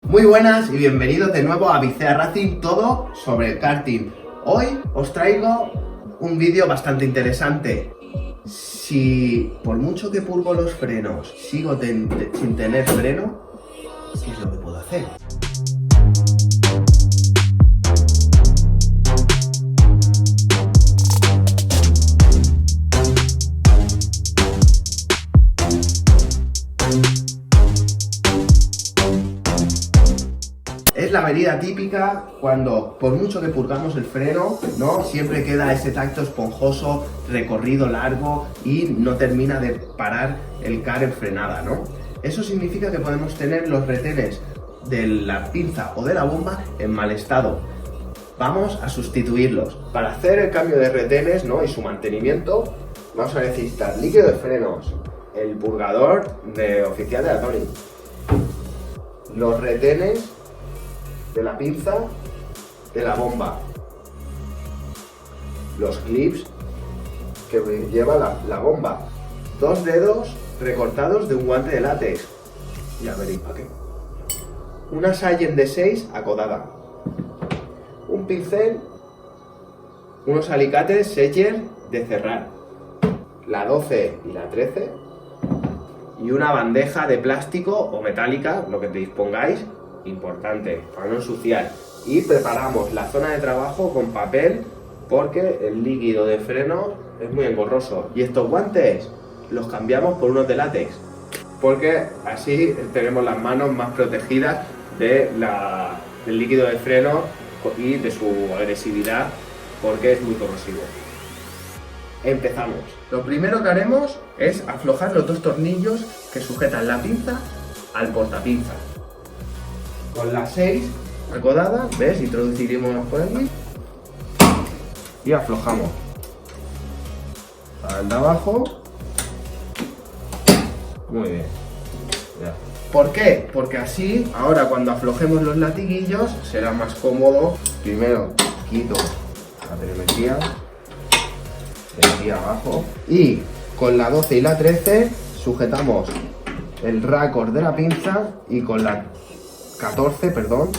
Muy buenas y bienvenidos de nuevo a Vicea Racing, todo sobre el karting. Hoy os traigo un vídeo bastante interesante. Si por mucho que purgo los frenos sigo sin tener freno, ¿qué es lo que puedo hacer? Es la avería típica cuando, por mucho que purgamos el freno, ¿no? Siempre queda ese tacto esponjoso, recorrido largo y no termina de parar el car en frenada, ¿no? Eso significa que podemos tener los retenes de la pinza o de la bomba en mal estado. Vamos a sustituirlos. Para hacer el cambio de retenes, ¿no? Y su mantenimiento, vamos a necesitar líquido de frenos, el purgador oficial de la Tony, los retenes de la pinza de la bomba, los clips que lleva la bomba, 2 dedos recortados de un guante de látex, ya veréis para qué, una Sallen de 6 acodada, un pincel, unos alicates Seller de cerrar, la 12 y la 13 y una bandeja de plástico o metálica, lo que te dispongáis, importante para no ensuciar. Y preparamos la zona de trabajo con papel porque el líquido de freno es muy engorroso. Y estos guantes los cambiamos por unos de látex porque así tenemos las manos más protegidas del líquido de freno y de su agresividad, porque es muy corrosivo. Empezamos. Lo primero que haremos es aflojar los 2 tornillos que sujetan la pinza al portapinza. Con la 6 acodada, ¿ves? Introduciremos por aquí y aflojamos al de abajo. Muy bien. Ya. ¿Por qué? Porque así, ahora cuando aflojemos los latiguillos, será más cómodo. Primero quito la telemetría de aquí abajo y con la 12 y la 13 sujetamos el raccord de la pinza y con la 14, perdón,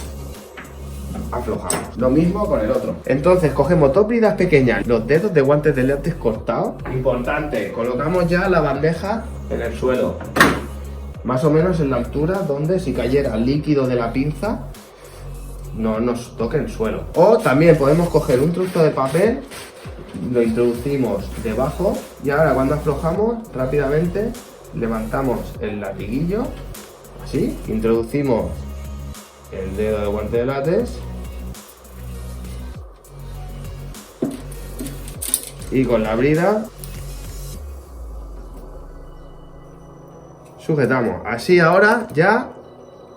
aflojamos. Lo mismo con el otro. Entonces cogemos 2 bridas pequeñas, los dedos de guantes de látex cortados. Importante, colocamos ya la bandeja en el suelo, más o menos en la altura donde si cayera líquido de la pinza no nos toque el suelo. O también podemos coger un trozo de papel, lo introducimos debajo y ahora cuando aflojamos rápidamente levantamos el latiguillo, así, introducimos el dedo de guante de látex y con la brida sujetamos. Así ahora ya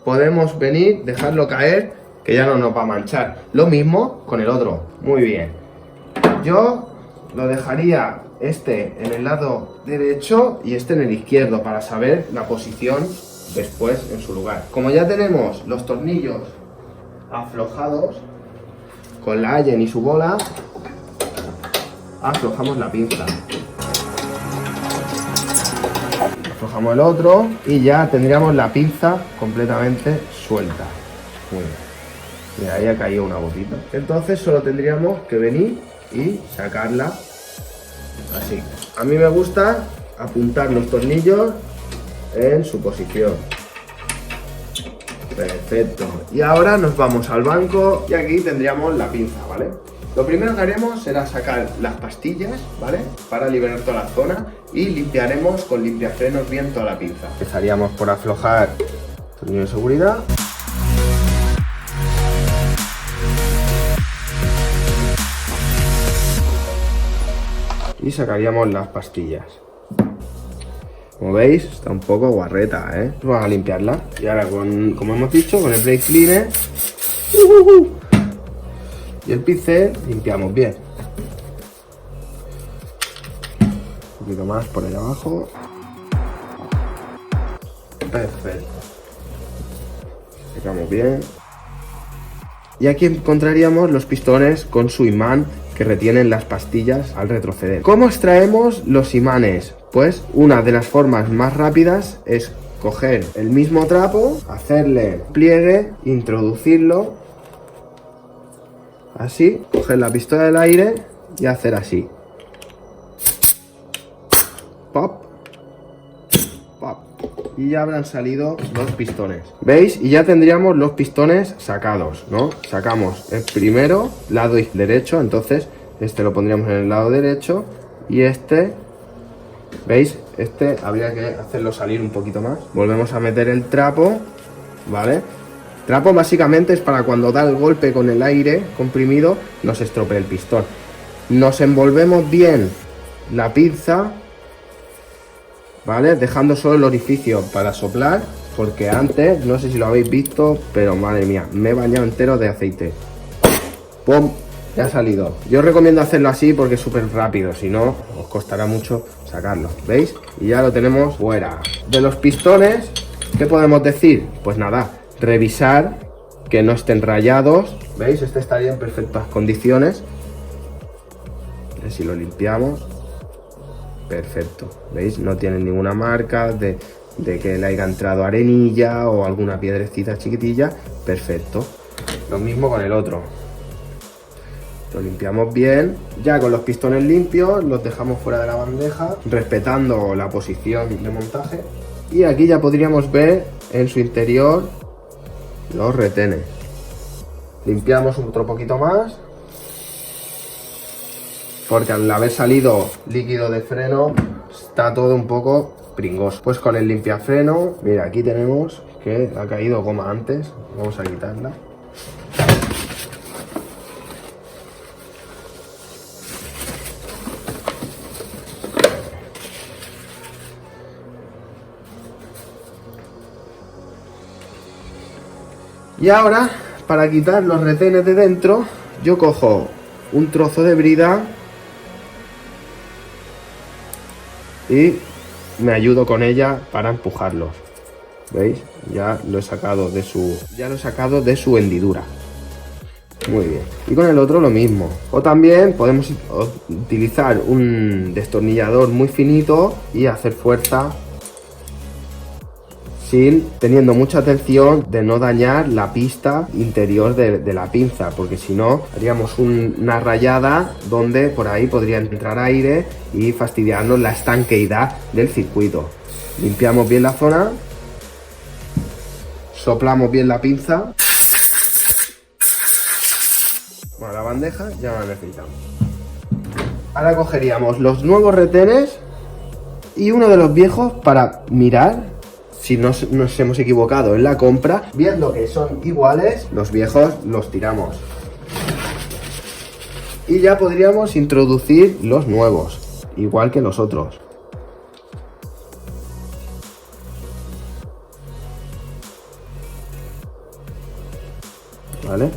podemos venir, dejarlo caer, que ya no nos va a manchar. Lo mismo con el otro. Muy bien. Yo lo dejaría este en el lado derecho y este en el izquierdo para saber la posición después en su lugar. Como ya tenemos los tornillos aflojados con la Allen y su bola, aflojamos la pinza, aflojamos el otro y ya tendríamos la pinza completamente suelta. Muy bien. Mira, ahí ha caído una gotita. Entonces solo tendríamos que venir y sacarla así. A mí me gusta apuntar los tornillos en su posición. Perfecto. Y ahora nos vamos al banco y aquí tendríamos la pinza, ¿vale? Lo primero que haremos será sacar las pastillas, ¿vale? Para liberar toda la zona y limpiaremos con limpiafrenos bien toda la pinza. Empezaríamos por aflojar el tornillo de seguridad. Y sacaríamos las pastillas. Como veis, está un poco guarreta, ¿eh? Vamos a limpiarla. Y ahora, como hemos dicho, con el brake cleaner y el pincel, limpiamos bien. Un poquito más por ahí abajo. Perfecto. Secamos bien. Y aquí encontraríamos los pistones con su imán que retienen las pastillas al retroceder. ¿Cómo extraemos los imanes? Pues una de las formas más rápidas es coger el mismo trapo, hacerle pliegue, introducirlo así, coger la pistola del aire y hacer así. Pop, pop. Y ya habrán salido los pistones. ¿Veis? Y ya tendríamos los pistones sacados, ¿no? Sacamos el primero, lado derecho, entonces este lo pondríamos en el lado derecho y este, ¿veis? Este habría que hacerlo salir un poquito más. Volvemos a meter el trapo, ¿vale? Trapo básicamente es para cuando da el golpe con el aire comprimido, no se estropee el pistón. Nos envolvemos bien la pinza, ¿vale? Dejando solo el orificio para soplar, porque antes, no sé si lo habéis visto, pero madre mía, me he bañado entero de aceite. ¡Pum! Ya ha salido. Yo os recomiendo hacerlo así porque es súper rápido, si no, os costará mucho sacarlo. ¿Veis? Y ya lo tenemos fuera. De los pistones, ¿qué podemos decir? Pues nada, revisar que no estén rayados. ¿Veis? Este estaría en perfectas condiciones. A ver si lo limpiamos. Perfecto. ¿Veis? No tiene ninguna marca de que le haya entrado arenilla o alguna piedrecita chiquitilla. Perfecto. Lo mismo con el otro. Lo limpiamos bien. Ya con los pistones limpios los dejamos fuera de la bandeja, respetando la posición de montaje. Y aquí ya podríamos ver en su interior los retenes. Limpiamos otro poquito más, porque al haber salido líquido de freno está todo un poco pringoso. Pues con el limpiafreno, mira, aquí tenemos que ha caído goma antes. Vamos a quitarla. Y ahora, para quitar los retenes de dentro, yo cojo un trozo de brida y me ayudo con ella para empujarlos. ¿Veis? Ya lo he sacado de su hendidura. Muy bien. Y con el otro lo mismo. O también podemos utilizar un destornillador muy finito y hacer fuerza teniendo mucha atención de no dañar la pista interior de la pinza, porque si no haríamos una rayada donde por ahí podría entrar aire y fastidiarnos la estanqueidad del circuito. Limpiamos bien la zona, soplamos bien la pinza. Bueno, la bandeja ya la necesitamos. Ahora cogeríamos los nuevos retenes y uno de los viejos para mirar si nos hemos equivocado en la compra. Viendo que son iguales, los viejos los tiramos. Y ya podríamos introducir los nuevos, igual que los otros. ¿Vale?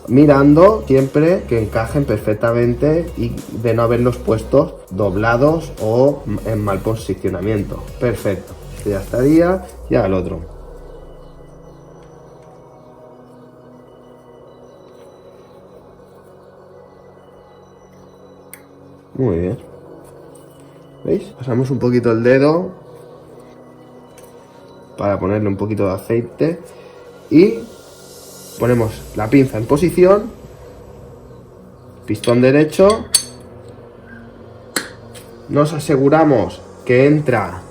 Mirando siempre que encajen perfectamente y de no haberlos puesto doblados o en mal posicionamiento. Perfecto. Ya estaría, ya el otro. Muy bien. ¿Veis? Pasamos un poquito el dedo para ponerle un poquito de aceite y ponemos la pinza en posición, pistón derecho, nos aseguramos que entra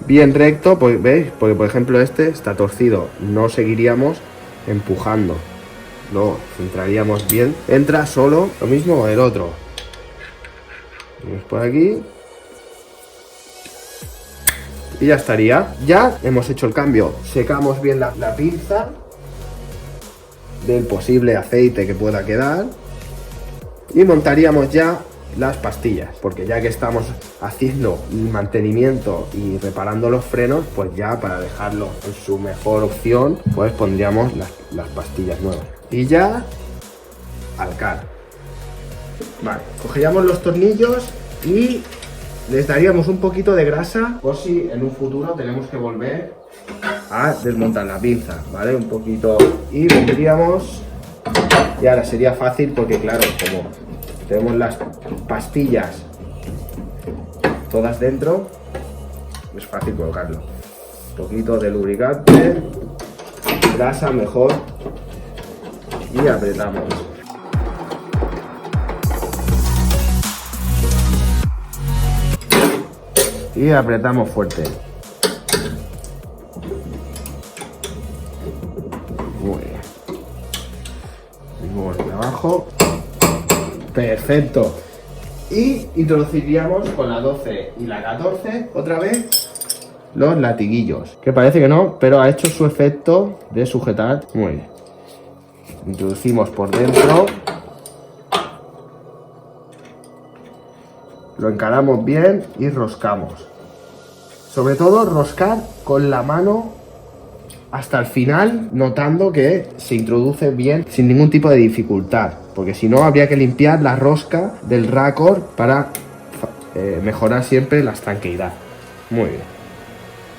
bien recto, pues veis, porque por ejemplo este está torcido, no seguiríamos empujando, lo centraríamos bien, entra solo, lo mismo el otro. Vamos por aquí y ya estaría. Ya hemos hecho el cambio, secamos bien la pinza del posible aceite que pueda quedar y montaríamos ya las pastillas, porque ya que estamos haciendo mantenimiento y reparando los frenos, pues ya para dejarlo en su mejor opción, pues pondríamos las pastillas nuevas y ya al car. Vale, cogeríamos los tornillos y les daríamos un poquito de grasa por si en un futuro tenemos que volver a desmontar la pinza, ¿vale? Un poquito y vendríamos y ahora sería fácil porque claro, como tenemos las pastillas todas dentro, es fácil colocarlo. Un poquito de lubricante, grasa mejor, y apretamos. Y apretamos fuerte. Muy bien. Venimos de abajo. Perfecto. Y introduciríamos con la 12 y la 14 otra vez los latiguillos, que parece que no, pero ha hecho su efecto de sujetar. Muy bien. Introducimos por dentro, lo encaramos bien y roscamos. Sobre todo roscar con la mano hasta el final, notando que se introduce bien sin ningún tipo de dificultad, porque si no habría que limpiar la rosca del raccord para mejorar siempre la estanqueidad. Muy bien.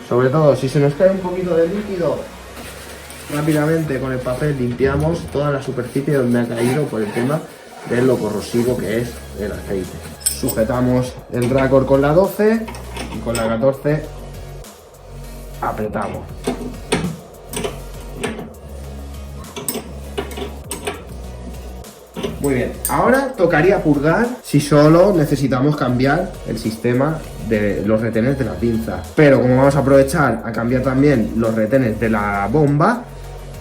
Sobre todo si se nos cae un poquito de líquido, rápidamente con el papel limpiamos toda la superficie donde ha caído por el tema de lo corrosivo que es el aceite. Sujetamos el raccord con la 12 y con la 14 apretamos. Muy bien, ahora tocaría purgar si solo necesitamos cambiar el sistema de los retenes de la pinza. Pero como vamos a aprovechar a cambiar también los retenes de la bomba,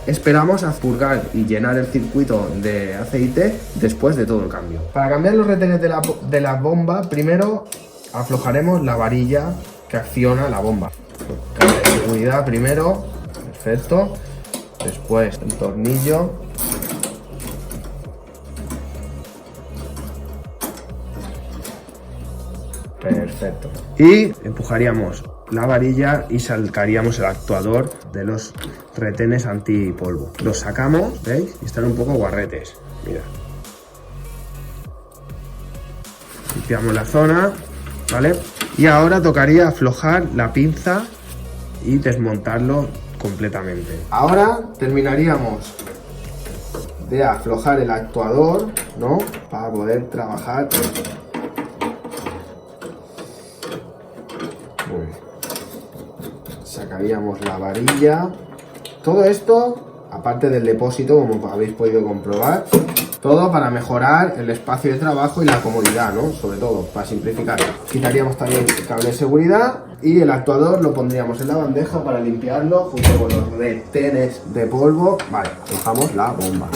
esperamos a purgar y llenar el circuito de aceite después de todo el cambio. Para cambiar los retenes de la bomba, primero aflojaremos la varilla que acciona la bomba. Cambio de seguridad primero, perfecto. Después el tornillo. Perfecto. Y empujaríamos la varilla y sacaríamos el actuador de los retenes antipolvo. Los sacamos, ¿veis? Y están un poco guarretes. Mira. Limpiamos la zona, ¿vale? Y ahora tocaría aflojar la pinza y desmontarlo completamente. Ahora terminaríamos de aflojar el actuador, ¿no? Para poder trabajar. Sacaríamos la varilla. Todo esto, aparte del depósito, como habéis podido comprobar, todo para mejorar el espacio de trabajo y la comodidad, ¿no? Sobre todo, para simplificar. Quitaríamos también el cable de seguridad y el actuador lo pondríamos en la bandeja para limpiarlo junto con los retenes de polvo. Vale, aflojamos la bomba.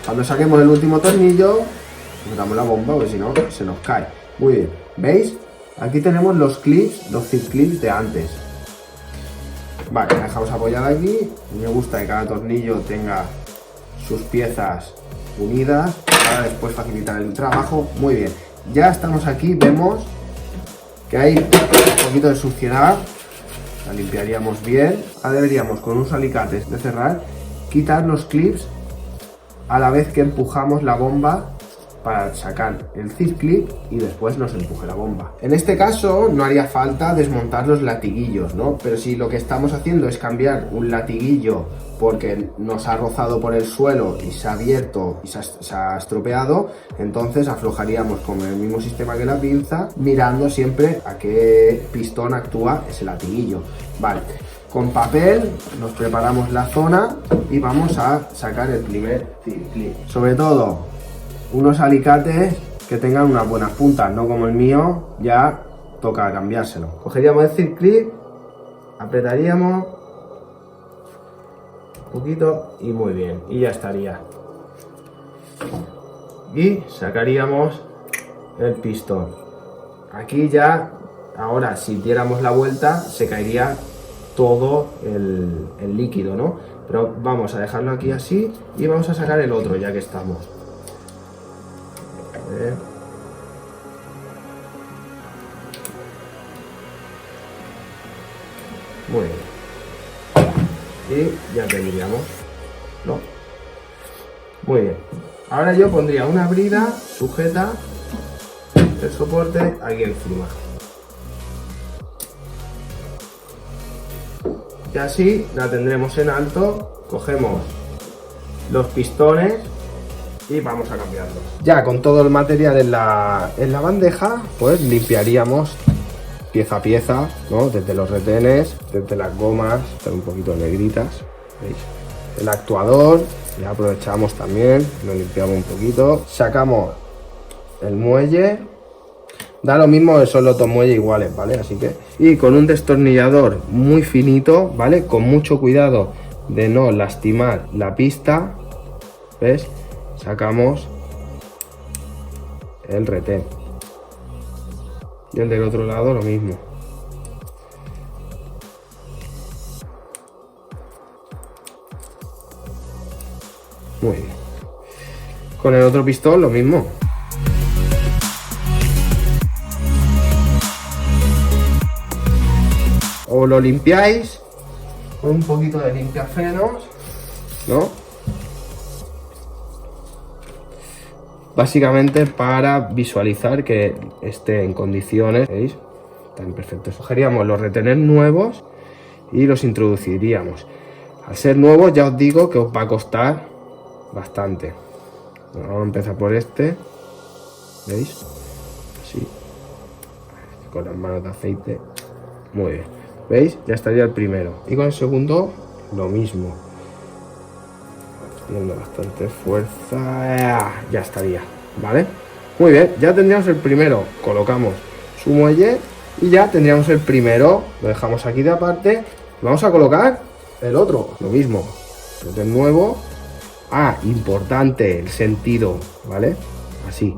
Cuando saquemos el último tornillo, quitamos la bomba porque si no se nos cae. Muy bien, ¿veis? Aquí tenemos los clips, los zip clips de antes. Vale, la dejamos apoyada aquí. Me gusta que cada tornillo tenga sus piezas unidas para después facilitar el trabajo. Muy bien, ya estamos aquí, vemos que hay un poquito de suciedad. La limpiaríamos bien. Ahora deberíamos con unos alicates de cerrar quitar los clips a la vez que empujamos la bomba para sacar el zip clip y después nos empuje la bomba. En este caso no haría falta desmontar los latiguillos, ¿no? Pero si lo que estamos haciendo es cambiar un latiguillo porque nos ha rozado por el suelo y se ha abierto y se ha estropeado, entonces aflojaríamos con el mismo sistema que la pinza, mirando siempre a qué pistón actúa ese latiguillo. Vale. Con papel nos preparamos la zona y vamos a sacar el primer zip clip. Sobre todo, unos alicates que tengan unas buenas puntas, no como el mío, ya toca cambiárselo. Cogeríamos el zip clip, apretaríamos un poquito y muy bien, y ya estaría. Y sacaríamos el pistón. Aquí ya, ahora si diéramos la vuelta, se caería todo el líquido, ¿no? Pero vamos a dejarlo aquí así y vamos a sacar el otro ya que estamos. A ver. Muy bien. Y ya tendríamos, ¿no? Muy bien. Ahora yo pondría una brida sujeta el soporte aquí encima. Y así la tendremos en alto, cogemos los pistones y vamos a cambiarlo. Ya con todo el material en la bandeja, pues limpiaríamos pieza a pieza, ¿no? Desde los retenes, desde las gomas, están un poquito negritas, ¿veis? El actuador, ya aprovechamos también, lo limpiamos un poquito, sacamos el muelle, da lo mismo, son los dos muelles iguales, ¿vale? Así que, y con un destornillador muy finito, ¿vale? Con mucho cuidado de no lastimar la pista, ¿ves? Sacamos el retén. Y el del otro lado lo mismo. Muy bien. Con el otro pistón lo mismo. O lo limpiáis con un poquito de limpiafrenos, ¿no? Básicamente para visualizar que esté en condiciones, ¿veis? Están perfectos. Cogeríamos los retenes nuevos y los introduciríamos. Al ser nuevos ya os digo que os va a costar bastante. Bueno, vamos a empezar por este, ¿veis? Así, con las manos de aceite. Muy bien. ¿Veis? Ya estaría el primero. Y con el segundo, lo mismo. Haciendo bastante fuerza. Ya estaría, ¿vale? Muy bien, ya tendríamos el primero. Colocamos su muelle y ya tendríamos el primero. Lo dejamos aquí de aparte. Vamos a colocar el otro. Lo mismo. Retén nuevo. Ah, importante el sentido, ¿vale? Así.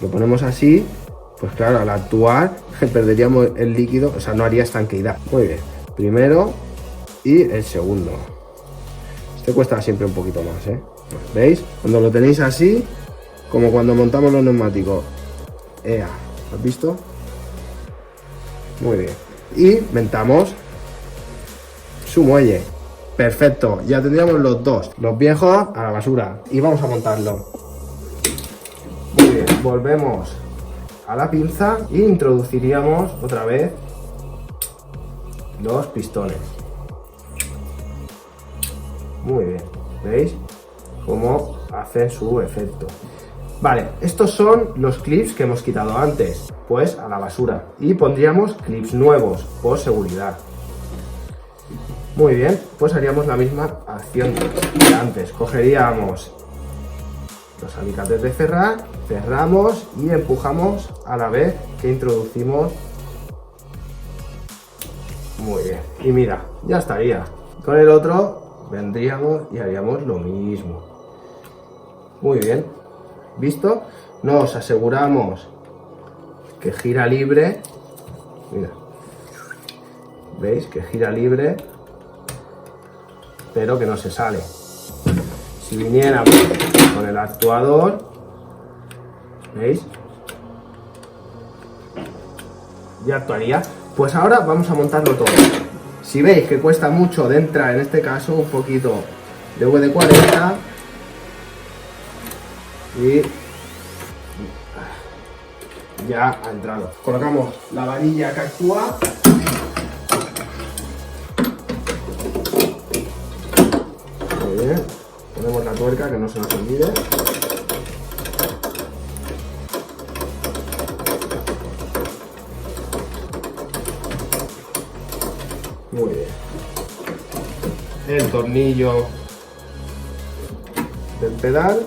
Lo ponemos así. Pues claro, al actuar perderíamos el líquido, o sea, no haría estanqueidad. Muy bien, primero y el segundo. Este cuesta siempre un poquito más, ¿eh? ¿Veis? Cuando lo tenéis así, como cuando montamos los neumáticos. ¡Ea! ¿Has visto? Muy bien. Y montamos su muelle. Perfecto, ya tendríamos los dos. Los viejos a la basura. Y vamos a montarlo. Muy bien, volvemos a la pinza e introduciríamos otra vez los pistones. Muy bien, ¿veis cómo hace su efecto? Vale, estos son los clips que hemos quitado antes, pues a la basura, y pondríamos clips nuevos por seguridad. Muy bien, pues haríamos la misma acción que antes. Cogeríamos los alicates de cerrar, cerramos y empujamos a la vez que introducimos. Muy bien, y mira, ya estaría. Con el otro vendríamos y haríamos lo mismo. Muy bien, ¿visto? Nos aseguramos que gira libre. Mira, ¿veis? Que gira libre, pero que no se sale. Si viniéramos con el actuador, ¿veis? Ya actuaría. Pues ahora vamos a montarlo todo. Si veis que cuesta mucho de entrar, en este caso un poquito de WD-40 y ya ha entrado. Colocamos la varilla que actúa. Muy bien. Ponemos la tuerca, que no se nos olvide. Muy bien. El tornillo del pedal.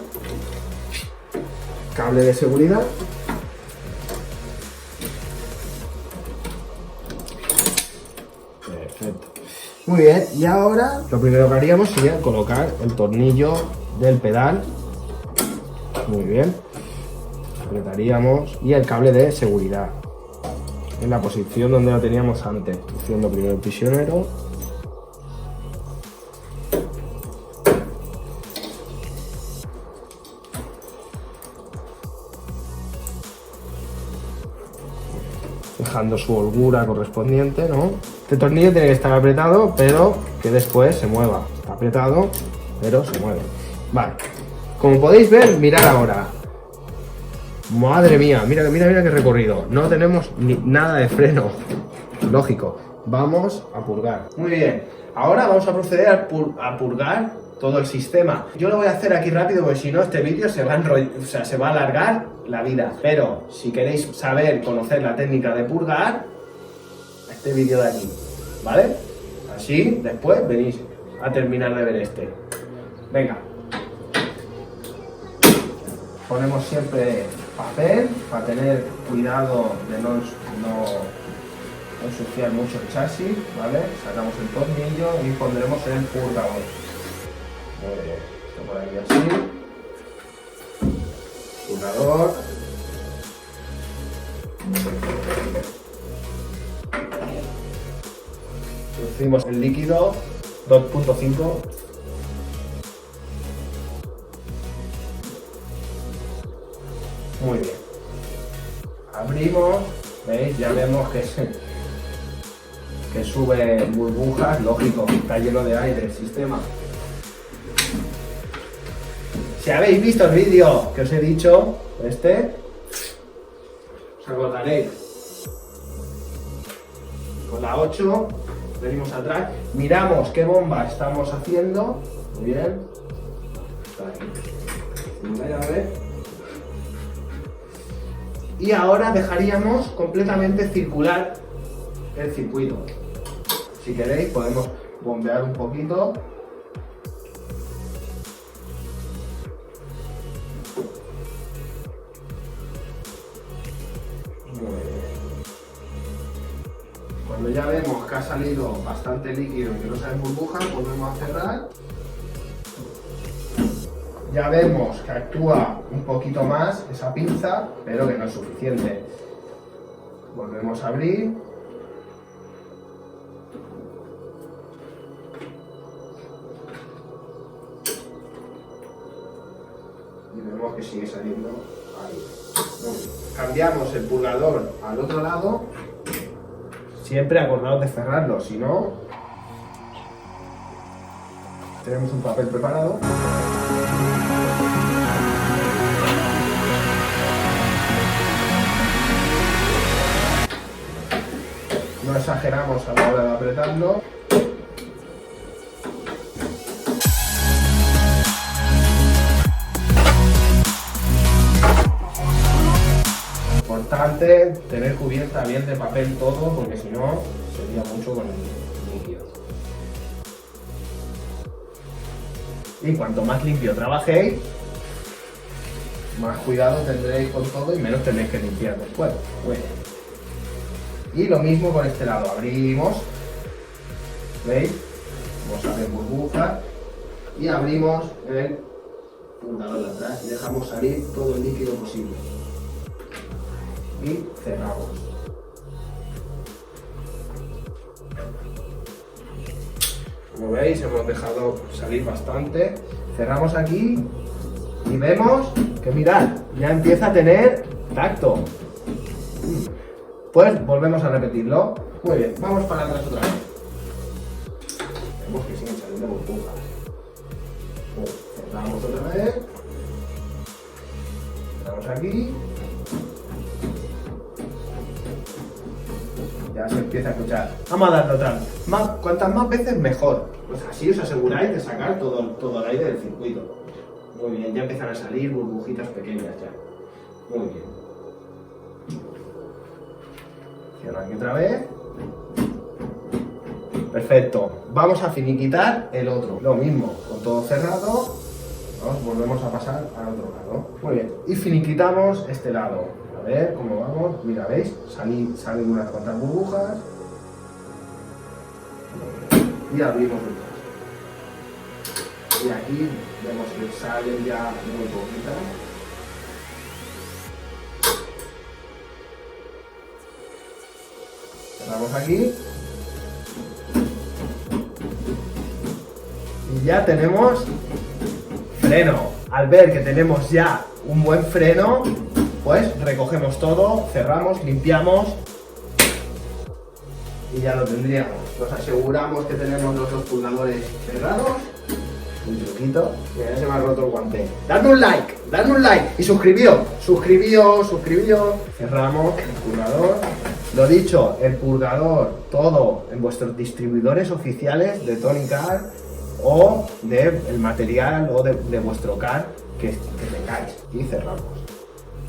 Cable de seguridad. Perfecto. Muy bien, y ahora lo primero que haríamos sería colocar el tornillo del pedal. Muy bien. Apretaríamos y el cable de seguridad en la posición donde lo teníamos antes. Haciendo primero el prisionero. Dejando su holgura correspondiente, ¿no? Este tornillo tiene que estar apretado, pero que después se mueva. Está apretado, pero se mueve. Vale. Como podéis ver, mirad ahora. Madre mía, mira qué recorrido. No tenemos ni nada de freno. Lógico. Vamos a purgar. Muy bien. Ahora vamos a proceder a purgar todo el sistema. Yo lo voy a hacer aquí rápido porque si no este vídeo se va a se va a alargar la vida. Pero si queréis conocer la técnica de purgar, este vídeo de aquí, ¿vale? Así después venís a terminar de ver este. Venga. Ponemos siempre papel para tener cuidado de no ensuciar mucho el chasis, ¿vale? Sacamos el tornillo y pondremos el purgador. Muy bien, esto por aquí así. Purgador. Introducimos el líquido 2.5. Muy bien. Abrimos, ¿veis? Ya vemos que sube burbujas, lógico, está lleno de aire el sistema. Si habéis visto el vídeo que os he dicho, os acordaréis. Con la 8, venimos atrás, miramos qué bomba estamos haciendo. Muy bien. Está aquí. Una llave. Y ahora dejaríamos completamente circular el circuito. Si queréis podemos bombear un poquito. Cuando ya vemos que ha salido bastante líquido y que no salen burbujas, volvemos a cerrar. Ya vemos que actúa un poquito más esa pinza, pero que no es suficiente. Volvemos a abrir. Y vemos que sigue saliendo ahí. Bueno, cambiamos el purgador al otro lado. Siempre acordaos de cerrarlo, si no... Tenemos un papel preparado. No exageramos a la hora de apretarlo. Importante tener cubierta bien de papel todo, porque si no sería mucho con el líquido. Y cuanto más limpio trabajéis, más cuidado tendréis con todo y menos tendréis que limpiar después. Bueno. Y lo mismo con este lado, abrimos, ¿veis? Vamos a ver burbujas y abrimos el purgador de atrás y dejamos salir todo el líquido posible. Y cerramos. Como veis, hemos dejado salir bastante. Cerramos aquí y vemos que mirad, ya empieza a tener tacto. Pues volvemos a repetirlo. Muy bien, vamos para atrás otra vez. Vemos que siguen saliendo burbujas. Cerramos otra vez. Cerramos aquí. Ya se empieza a escuchar. Vamos a darle otra vez. Cuantas más veces mejor. Pues así os aseguráis de sacar todo el aire del circuito. Muy bien, ya empiezan a salir burbujitas pequeñas ya. Muy bien. Cierro aquí otra vez. Perfecto. Vamos a finiquitar el otro. Lo mismo, con todo cerrado. Nos volvemos a pasar al otro lado. Muy bien. Y finiquitamos este lado. A ver cómo vamos. Mira, ¿veis? Salen unas cuantas burbujas. Y abrimos el caso. Y aquí vemos que salen ya muy poquitas. Cerramos aquí. Y ya tenemos freno. Al ver que tenemos ya un buen freno, pues recogemos todo, cerramos, limpiamos y ya lo tendríamos. Nos aseguramos que tenemos los dos pulsadores cerrados. Un truquito, que ya se me ha roto el guante. Dadme un like y suscribíos. Cerramos el purgador. Lo dicho, el purgador, todo en vuestros distribuidores oficiales de Tony Car, o del material o de vuestro car que tengáis, y cerramos.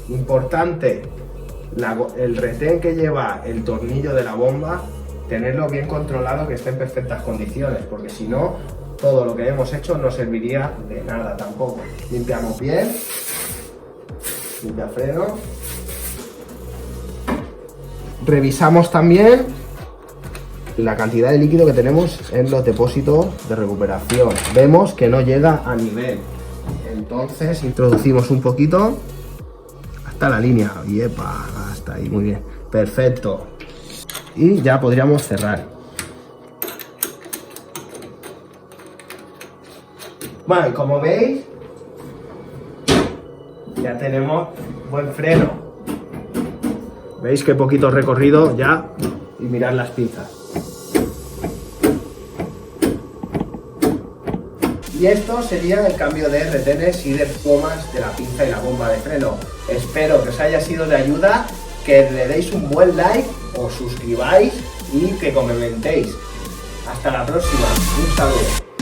Importante, el retén que lleva el tornillo de la bomba, tenerlo bien controlado, que esté en perfectas condiciones, porque si no, todo lo que hemos hecho no serviría de nada tampoco. Limpiamos bien, limpia freno. Revisamos también la cantidad de líquido que tenemos en los depósitos de recuperación. Vemos que no llega a nivel. Entonces introducimos un poquito hasta la línea. Y epa, hasta ahí, muy bien. Perfecto. Y ya podríamos cerrar. Bueno, y como veis, ya tenemos buen freno. ¿Veis qué poquito recorrido ya? Y mirad las pinzas. Y esto sería el cambio de retenes y de gomas de la pinza y la bomba de freno. Espero que os haya sido de ayuda, que le deis un buen like, os suscribáis y que comentéis. Hasta la próxima. Un saludo.